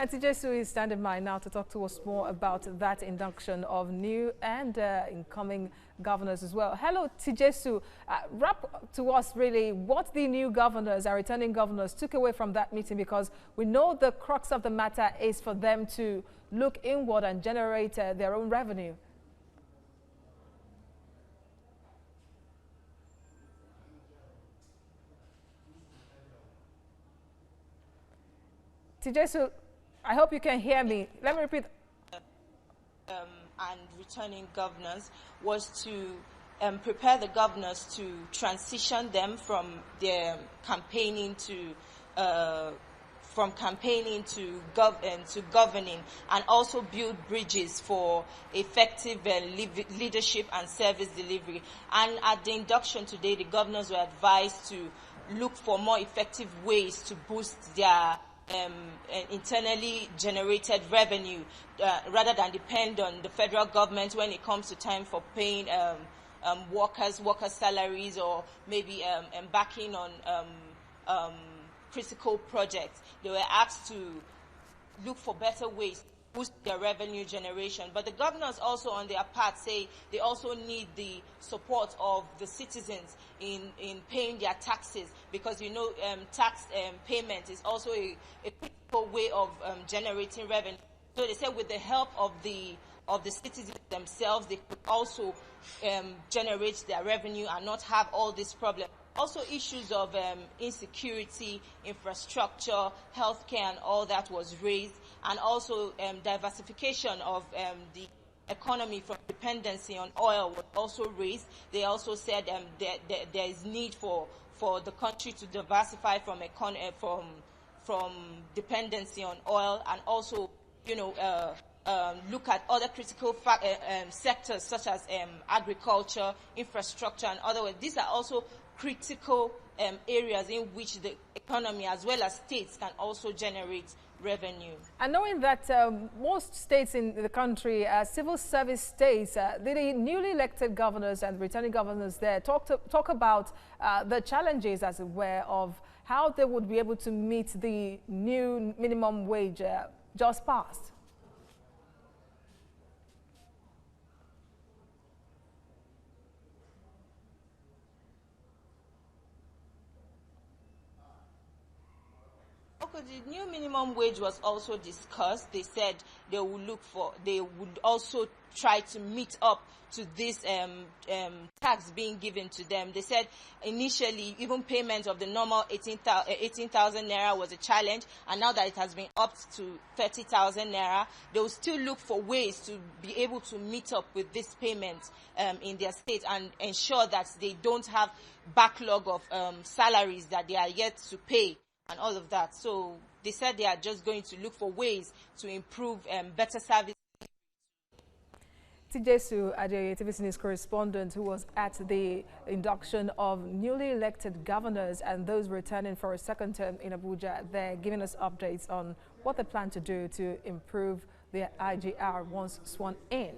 And Tijesu is standing by now to talk to us more about that induction of new and incoming governors as well. Hello, Tijesu. Wrap to us really what the new governors, our returning governors, took away from that meeting, because we know the crux of the matter is for them to look inward and generate their own revenue. Tijesu, I hope you can hear me. Let me repeat. And returning governors was to prepare the governors to transition them from their campaigning to governing, and also build bridges for effective leadership and service delivery. And at the induction today, the governors were advised to look for more effective ways to boost their internally generated revenue, rather than depend on the federal government when it comes to time for paying workers' salaries, or maybe embarking on critical projects. They were asked to look for better ways to boost their revenue generation. But the governors also, on their part, say they also need the support of the citizens in paying their taxes, because you know tax payment is also a critical way of generating revenue. So they said with the help of the citizens themselves, they could also generate their revenue and not have all these problems. Also, issues of insecurity, infrastructure, healthcare, and all that was raised, and also diversification of the economy from dependency on oil was also raised. They also said there is need for the country to diversify from dependency on oil, and also, you know, look at other critical sectors such as agriculture, infrastructure, and other ways. These are also critical areas in which the economy as well as states can also generate revenue. And knowing that most states in the country are civil service states, the newly elected governors and returning governors there talk about the challenges, as it were, of how they would be able to meet the new minimum wage just passed. The new minimum wage was also discussed. They said they would also try to meet up to this tax being given to them. They said initially even payment of the normal 18,000 naira was a challenge, and now that it has been upped to 30,000 naira, they will still look for ways to be able to meet up with this payment in their state, and ensure that they don't have backlog of salaries that they are yet to pay and all of that. So they said they are just going to look for ways to improve better service. Tijesu Adeoye, TVC News correspondent, who was at the induction of newly elected governors and those returning for a second term in Abuja. They're giving us updates on what they plan to do to improve their IGR once sworn in.